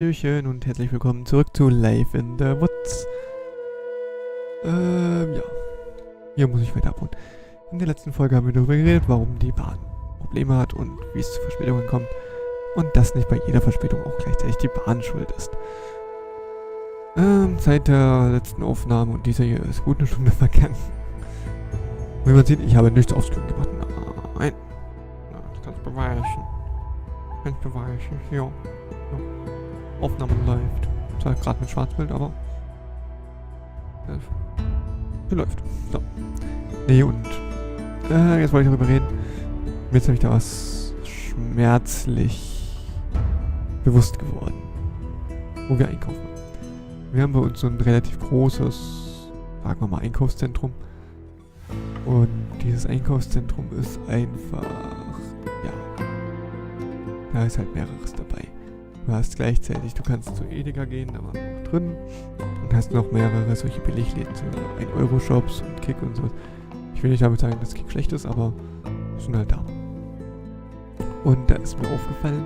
Hallöchen und herzlich willkommen zurück zu Live in the Woods. Ja. Hier muss ich weiter abholen. In der letzten Folge haben wir darüber geredet, warum die Bahn Probleme hat und wie es zu Verspätungen kommt. Und dass nicht bei jeder Verspätung auch gleichzeitig die Bahn schuld ist. Seit der letzten Aufnahme und dieser hier ist gut eine Stunde vergangen. Wie man sieht, ich habe nichts aufs Grün gemacht. Nein. Das kannst du beweisen. Kannst du beweisen, ja. Aufnahme läuft. Zwar gerade mit Schwarzbild, aber sie läuft. So. Nee, und jetzt wollte ich darüber reden. Mir ist nämlich da was schmerzlich bewusst geworden, wo wir einkaufen. Wir haben bei uns so ein relativ großes, sagen wir mal, Einkaufszentrum. Und dieses Einkaufszentrum ist einfach, ja, da ist halt mehreres dabei. Du hast gleichzeitig, du kannst zu Edeka gehen, da war noch drin. Und hast noch mehrere solche Billigläden, so 1-Euro-Shops und Kick und sowas. Ich will nicht damit sagen, dass Kick schlecht ist, aber sind halt da. Und da ist mir aufgefallen,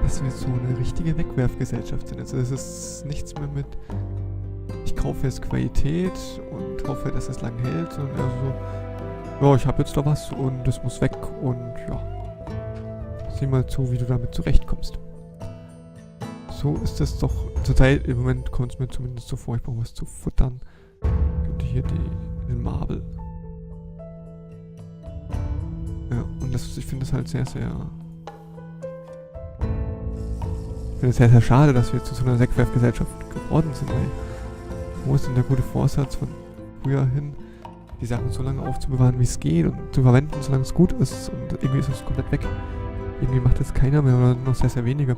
dass wir so eine richtige Wegwerfgesellschaft sind. Also es ist nichts mehr mit, ich kaufe jetzt Qualität und hoffe, dass es lang hält, sondern eher so, ja, ich habe jetzt da was und das muss weg und ja, sieh mal zu, wie du damit zurechtkommst. So ist es doch zurzeit, im Moment kommt es mir zumindest so vor, ich brauche was zu futtern. Könnte hier den Marble. Ja, und ich finde es halt sehr, sehr schade, dass wir zu so einer Wegwerfgesellschaft geworden sind, weil wo ist denn der gute Vorsatz von früher hin, die Sachen so lange aufzubewahren, wie es geht und zu verwenden, solange es gut ist und irgendwie ist es komplett weg. Irgendwie macht es keiner mehr oder noch sehr, sehr wenige.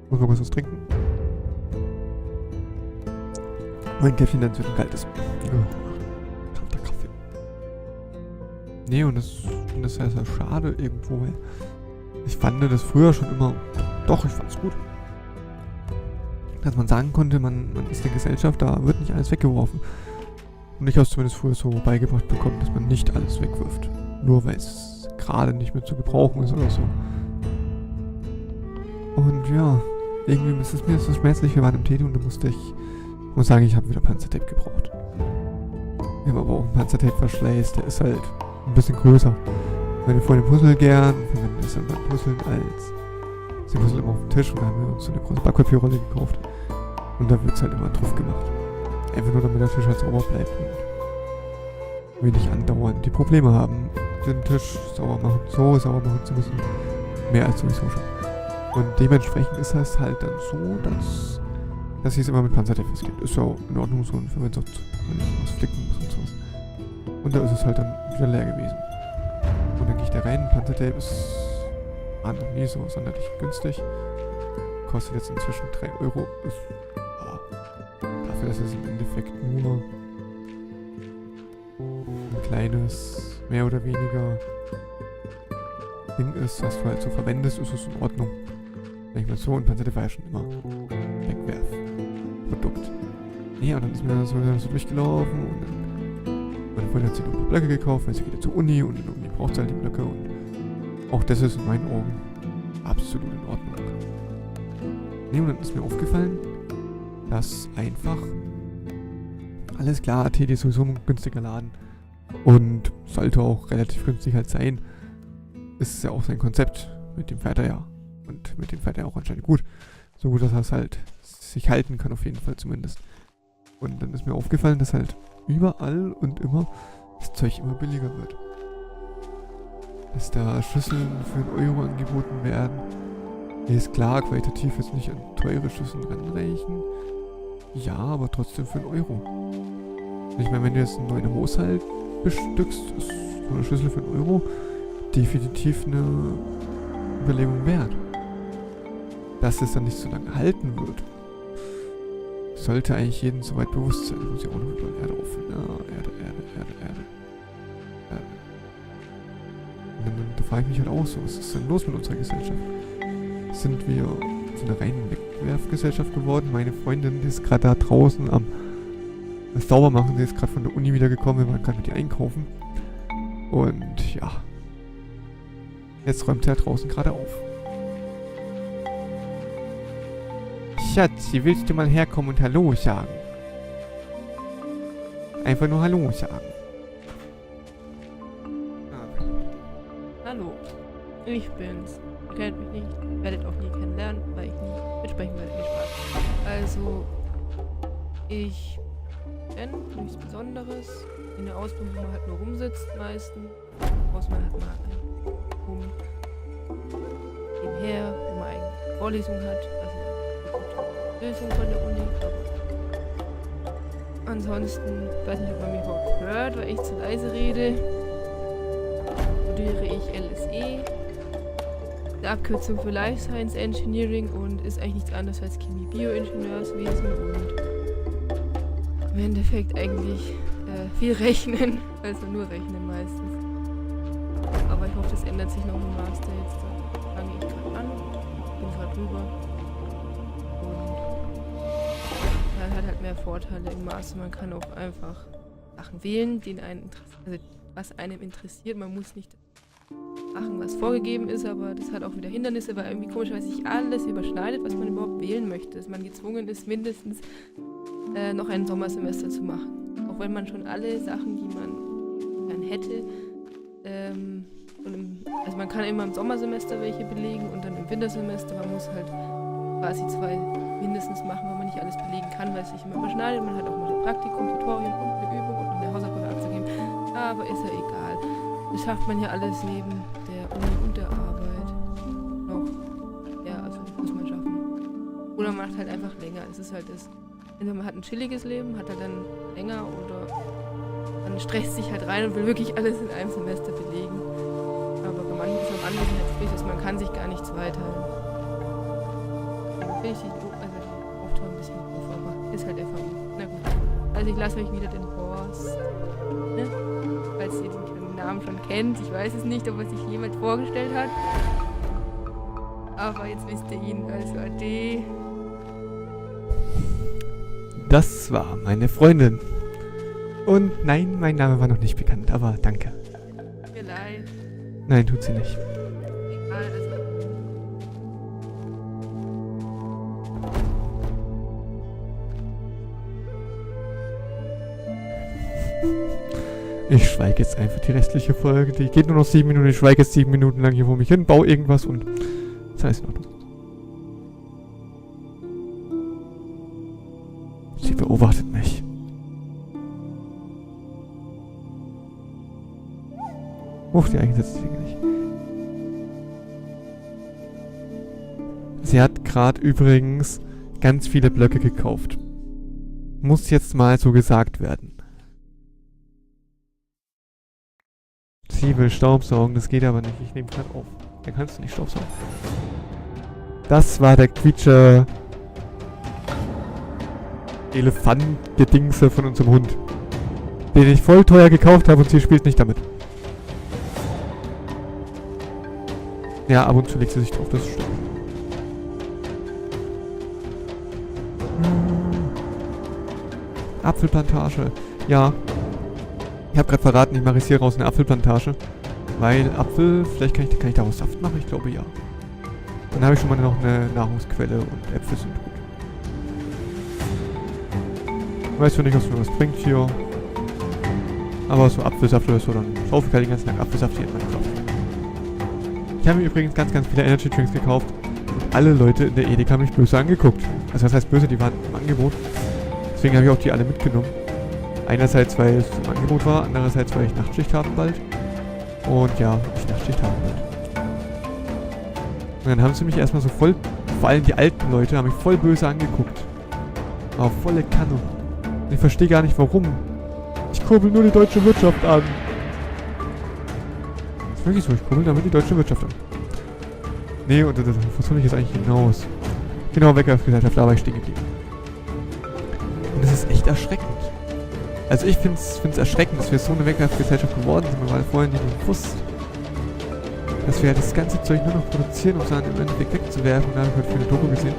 Muss man kurz was trinken. Mein Käffchen dann wird kalt ist. Kalter Kaffee. Nee, und ich finde das sehr, sehr schade irgendwo, weil ich fand das früher schon immer, doch, ich fand es gut. Dass man sagen konnte, man ist eine Gesellschaft, da wird nicht alles weggeworfen. Und ich habe es zumindest früher so beigebracht bekommen, dass man nicht alles wegwirft. Nur weil es gerade nicht mehr zu gebrauchen ist oder so. Und ja, irgendwie ist es mir so schmerzlich, wir waren im Teddy und da muss sagen, ich habe wieder Panzertape gebraucht. Ich habe aber auch einen Panzertape-Verschleiß, der ist halt ein bisschen größer. Meine Freundin puzzelt gern, verwenden es dann beim Puzzeln als sie puzzelt immer auf dem Tisch und da haben wir uns so eine große Backpapierrolle gekauft. Und da wird es halt immer drauf gemacht. Einfach nur, damit der Tisch halt sauber bleibt und wir nicht andauernd die Probleme haben, den Tisch sauber machen zu müssen. Mehr als sowieso schon. Und dementsprechend ist das halt dann so, dass sie es immer mit Panzertape festgeht. Ist ja auch in Ordnung so, wenn man sonst was flicken muss und sowas. Und da ist es halt dann wieder leer gewesen. Und dann gehe ich da rein, Panzertape ist noch nie so sonderlich günstig. Kostet jetzt inzwischen 3 Euro. Ist, dafür, dass es im Endeffekt nur ein kleines, mehr oder weniger Ding ist, was du halt so verwendest, ist es in Ordnung. Wenn ich mal so, und Panzertape war ja schon immer Wegwerfprodukt. Nee, und dann ist mir so durchgelaufen und dann meine Freundin hat sich noch ein paar Blöcke gekauft, weil sie geht zur Uni und in der Uni braucht sie halt die Blöcke und auch das ist in meinen Augen absolut in Ordnung. Nee, und dann ist mir aufgefallen, dass einfach alles klar, Teddy ist sowieso ein günstiger Laden und sollte auch relativ günstig halt sein. Ist ja auch sein Konzept, mit dem fährt er ja. Und mit dem fährt er auch anscheinend gut. So gut, dass er es halt sich halten kann, auf jeden Fall zumindest. Und dann ist mir aufgefallen, dass halt überall und immer das Zeug immer billiger wird. Dass da Schüsseln für 1 Euro angeboten werden. Ist klar, qualitativ jetzt nicht an teure Schüsseln ranreichen. Ja, aber trotzdem für 1 Euro. Ich meine, wenn du jetzt einen neuen Haushalt bestückst, ist so eine Schüssel für 1 Euro definitiv eine Überlegung wert. Dass es dann nicht so lange halten wird, sollte eigentlich jedem soweit bewusst sein. Ich muss ja auch noch über Erde auffüllen. Erde. Und dann frage ich mich halt auch so, was ist denn los mit unserer Gesellschaft? Sind wir so eine reine Wegwerfgesellschaft geworden? Meine Freundin, die ist gerade da draußen am Saubermachen, sie ist gerade von der Uni wiedergekommen, wir waren gerade mit ihr einkaufen. Und ja, jetzt räumt sie ja draußen gerade auf. Schatz, wie willst du mal herkommen und Hallo sagen? Einfach nur Hallo sagen. Hallo, ich bin's. Ihr kennt mich nicht, werdet auch nie kennenlernen, weil ich nie mitsprechen werde. Viel Spaß. Also, ich bin nichts Besonderes. In der Ausbildung, wo man halt nur rumsitzt meistens. Außer man hat mal einen nebenher, wo man eine Vorlesung hat. Also eine Lösung von der Uni. Aber ansonsten, ich weiß nicht, ob man mich überhaupt hört, weil ich zu leise rede. Studiere ich LSE, die Abkürzung für Life Science Engineering, und ist eigentlich nichts anderes als Chemie-Bio-Ingenieurswesen und im Endeffekt eigentlich viel rechnen, also nur rechnen meistens. Aber ich hoffe, das ändert sich noch im Master jetzt. Da fange ich gerade an, bin gerade drüber. Und man hat halt mehr Vorteile im Master. Man kann auch einfach Sachen wählen, die einen also was einem interessiert. Man muss nicht machen, was vorgegeben ist, aber das hat auch wieder Hindernisse, weil irgendwie komischerweise sich alles überschneidet, was man überhaupt wählen möchte. Dass man gezwungen ist, mindestens noch ein Sommersemester zu machen. Auch wenn man schon alle Sachen, die man dann hätte, also man kann immer im Sommersemester welche belegen und dann im Wintersemester. Man muss halt quasi 2 mindestens machen, weil man nicht alles belegen kann, weil es sich immer überschneidet. Man hat auch mal ein Praktikum, Tutorium und eine Übung und eine Hausaufgabe abzugeben. Aber ist ja egal. Das schafft man ja alles neben der Uni und der Arbeit noch. Ja, also muss man schaffen. Oder man macht halt einfach länger. Es ist halt das. Entweder man hat ein chilliges Leben, hat halt dann länger, oder man stresst sich halt rein und will wirklich alles in einem Semester belegen. Aber bei manchen ist am Anwesenheitspflicht, also man kann sich gar nicht zweiteilen. Also finde ich die Aufteilung ein bisschen doof, aber ist halt FAU. Na gut. Also ich lasse euch wieder den Horst. Ne? Falls ihr den Namen schon kennt. Ich weiß es nicht, ob er sich jemand vorgestellt hat. Aber jetzt wisst ihr ihn, also Ade. Das war meine Freundin. Und nein, mein Name war noch nicht bekannt, aber danke. Mir leid. Nein, tut sie nicht. Egal, also. Ich schweige jetzt einfach die restliche Folge. Die geht nur noch 7 Minuten. Ich schweige jetzt 7 Minuten lang hier vor mich hin, baue irgendwas und das heißt in Ordnung. Sie beobachtet mich. Die eingesetzt ist nicht. Sie hat gerade übrigens ganz viele Blöcke gekauft. Muss jetzt mal so gesagt werden. Sie will Staubsaugen, das geht aber nicht. Ich nehme gerade auf. Dann kannst du nicht Staubsaugen. Das war der Quietscher Elefant-Gedingse von unserem Hund. Den ich voll teuer gekauft habe und sie spielt nicht damit. Ja, ab und zu legt sie sich drauf, das stimmt. Apfelplantage. Ja. Ich habe gerade verraten, ich mache jetzt hier raus eine Apfelplantage. Weil Apfel, vielleicht kann ich daraus Saft machen, ich glaube ja. Dann habe ich schon mal noch eine Nahrungsquelle und Äpfel sind gut. Ich weiß zwar nicht, was mir was bringt hier. Aber so Apfelsaft oder so, dann schaufel ich halt den ganzen Tag Apfelsaft hier in meinen Kopf. Ich habe mir übrigens ganz viele Energy Drinks gekauft und alle Leute in der Edeka haben mich böse angeguckt. Also was heißt böse, die waren im Angebot. Deswegen habe ich auch die alle mitgenommen. Einerseits, weil es im Angebot war, andererseits, weil ich Nachtschicht haben bald. Und ja, ich Nachtschicht haben bald. Und dann haben sie mich erstmal so voll, vor allem die alten Leute, haben mich voll böse angeguckt. Aber volle Kanne. Und ich verstehe gar nicht warum. Ich kurbel nur die deutsche Wirtschaft an. Das ist wirklich so, ich kurbel damit die deutsche Wirtschaft an. Nee, und was soll ich jetzt eigentlich hinaus? Genau, Weggwerfgeselschaft, da war ich stehen geblieben. Und das ist echt erschreckend. Also ich find's erschreckend, dass wir so eine Weggwerfgesellschaft geworden sind, weil wir vorher nicht bewusst, dass wir das ganze Zeug nur noch produzieren, um es dann im Endeffekt wegzuwerfen. Und da habe ich heute für eine Doku gesehen.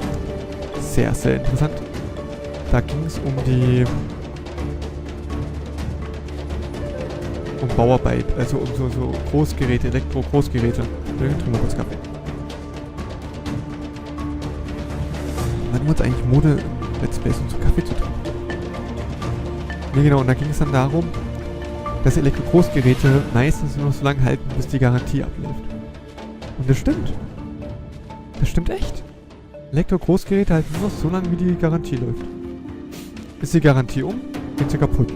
Sehr, sehr interessant. Da ging es um Bauarbeit, also um so Großgeräte, Elektro-Großgeräte. Ich trinke mal kurz Kaffee. Man machen wir uns eigentlich Mode Let's Plays, um so Kaffee zu trinken. Ne, genau, und da ging es dann darum, dass Elektro-Großgeräte meistens nur noch so lange halten, bis die Garantie abläuft. Und das stimmt. Das stimmt echt. Elektro-Großgeräte halten nur noch so lange, wie die Garantie läuft. Ist die Garantie um, geht sie kaputt.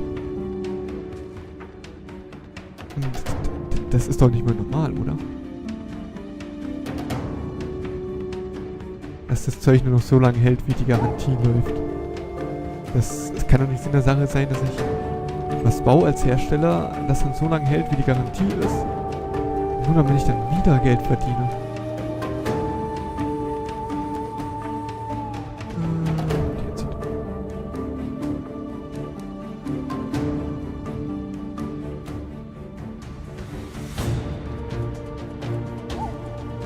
Und das ist doch nicht mehr normal, oder? Dass das Zeug nur noch so lange hält, wie die Garantie läuft. Das kann doch nicht Sinn der Sache sein, dass ich was baue als Hersteller, das dann so lange hält, wie die Garantie ist. Nur damit ich dann wieder Geld verdiene.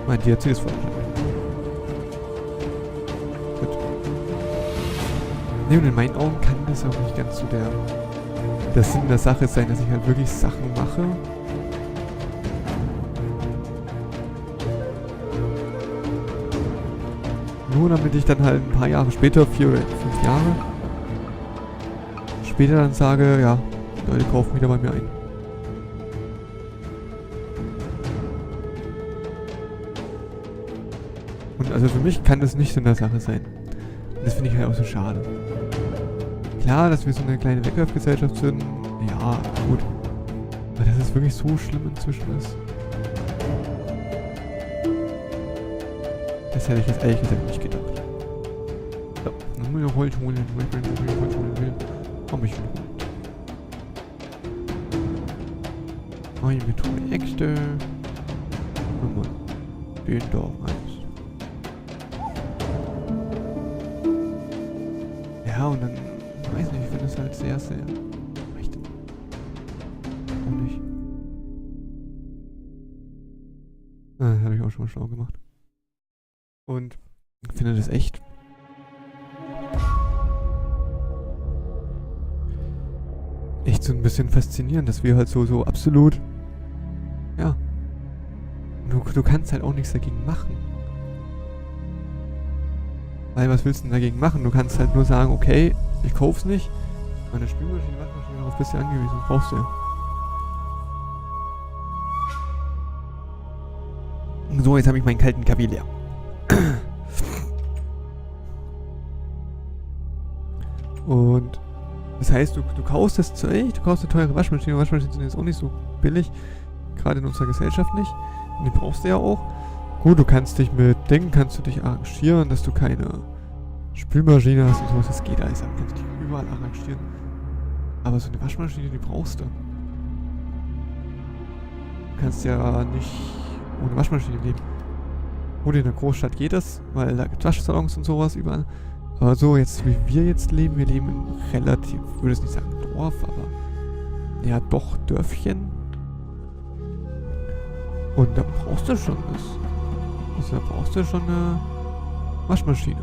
Mein DRC ist voll. Gut. Ne, und in meinen Augen kann das auch nicht ganz so der Sinn der Sache sein, dass ich halt wirklich Sachen mache. Nur damit ich dann halt ein paar Jahre später, 4 oder 5 Jahre später dann sage, ja, Leute kaufen wieder bei mir ein. Und also für mich kann das nicht so eine Sache sein. Und das finde ich halt auch so schade. Klar, dass wir so eine kleine Weggwerfgesellschaft sind, ja, gut. Aber dass es wirklich so schlimm inzwischen ist. Das hätte ich jetzt ehrlich gesagt nicht gedacht. So, dann muss ich noch Holz holen. Komm, ich will holen. Eine Methode Äxte. Nummer. Den da eins. Ja, und dann, weiß nicht, ich finde das halt sehr, sehr recht. Warum nicht? Habe ich auch schon mal schlau gemacht. Und ich finde das echt so ein bisschen faszinierend, dass wir halt so absolut, ja, du kannst halt auch nichts dagegen machen. Weil was willst du denn dagegen machen? Du kannst halt nur sagen, okay, ich kauf's nicht. Meine Spülmaschine, Waschmaschine, darauf bist du angewiesen, das brauchst du ja. So, jetzt habe ich meinen kalten Kaffee leer. Und das heißt, du kaufst das Zeug, du kaufst eine teure Waschmaschine. Waschmaschinen sind jetzt auch nicht so billig, gerade in unserer Gesellschaft nicht. Und die brauchst du ja auch. Gut, du kannst dich mit Dingen, kannst du dich arrangieren, dass du keine Spülmaschine hast und sowas. Das geht alles, dann kannst du dich überall arrangieren. Aber so eine Waschmaschine, die brauchst du. Du kannst ja nicht ohne Waschmaschine leben. Gut, in der Großstadt geht das, weil da gibt es Waschsalons und sowas überall. Aber so, jetzt wie wir jetzt leben, wir leben in relativ, ich würde es nicht sagen Dorf, aber ja doch Dörfchen. Und da brauchst du schon das. Also da brauchst du schon eine Waschmaschine.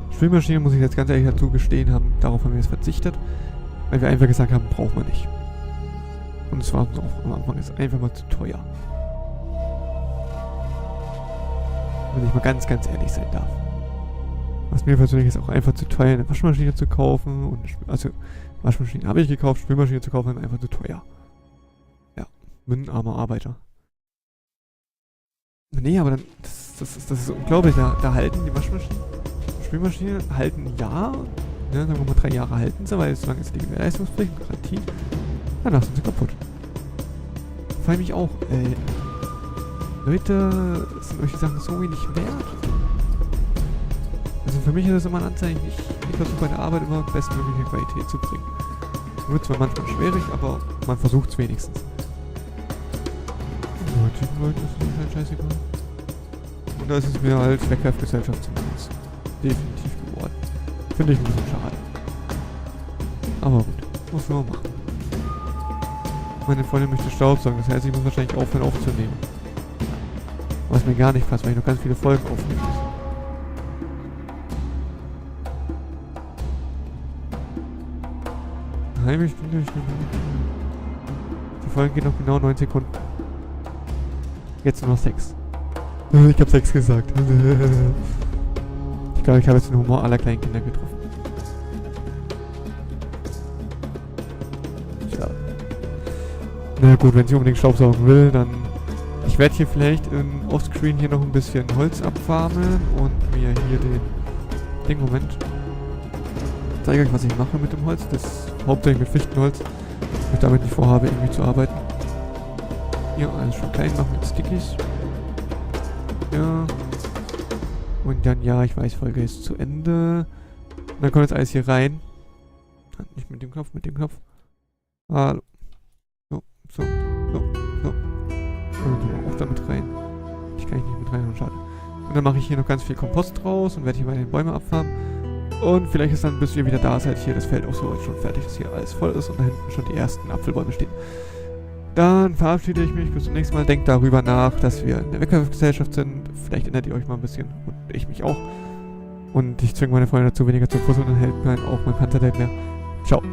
Spülmaschine, muss ich jetzt ganz ehrlich dazu gestehen, darauf haben wir jetzt verzichtet, weil wir einfach gesagt haben, braucht man nicht. Und es war uns auch am Anfang ist einfach mal zu teuer. Wenn ich mal ganz ehrlich sein darf. Was mir persönlich ist auch einfach zu teuer, eine Waschmaschine zu kaufen. Und also Waschmaschine habe ich gekauft, Spülmaschine zu kaufen, ist einfach zu teuer. Ja, bin ein armer Arbeiter. Nee, aber dann, das ist unglaublich. Da halten die Spülmaschinen halten ein Jahr. Ne, sagen wir mal 3 Jahre halten sie, weil solange ist die Gewährleistungspflicht und Garantie. Danach sind sie kaputt. Vor allem ich auch, Leute, sind euch die Sachen so wenig wert? Also für mich ist das immer ein Anzeichen, ich versuche bei der Arbeit immer bestmögliche Qualität zu bringen. Es wird zwar manchmal schwierig, aber man versucht es wenigstens. Leuten ist es halt scheißegal. Und da ist es mir als Weggwerfgesellschaft zumindest definitiv geworden. Finde ich ein bisschen schade. Aber gut, muss man machen. Meine Freundin möchte Staubsaugen, das heißt, ich muss wahrscheinlich aufhören aufzunehmen. Was mir gar nicht passt, weil ich noch ganz viele Folgen aufnehmen muss. Heimlich bin ich. Die Folge geht noch genau 9 Sekunden. Jetzt nur noch 6. Ich hab 6 gesagt. Ich glaube, ich habe jetzt den Humor aller kleinen Kinder getroffen. Tja. Na gut, wenn sie unbedingt Staubsaugen will, dann... Ich werde hier vielleicht offscreen hier noch ein bisschen Holz abfarmen und mir hier den Moment... Ich zeige euch, was ich mache mit dem Holz. Das ist hauptsächlich mit Fichtenholz. Ich möchte damit nicht vorhabe, irgendwie zu arbeiten. Hier alles schon klein machen mit Stickies. Ja. Und dann, ja, ich weiß, Folge ist zu Ende. Und dann kommt jetzt alles hier rein. Nicht mit dem Knopf, mit dem Knopf. Hallo. So. Und dann auch damit rein. Ich kann nicht mit rein, schade. Und dann mache ich hier noch ganz viel Kompost draus und werde hier meine Bäume abfarmen. Und vielleicht ist dann, bis ihr wieder da seid, hier das Feld auch so schon fertig, dass hier alles voll ist und da hinten schon die ersten Apfelbäume stehen. Dann verabschiede ich mich bis zum nächsten Mal. Denkt darüber nach, dass wir in der Weggwerfgesellschaft sind. Vielleicht erinnert ihr euch mal ein bisschen und ich mich auch. Und ich zwinge meine Freunde dazu, weniger zu puzzeln und dann hält mir auch mein Panzerdate mehr. Ciao.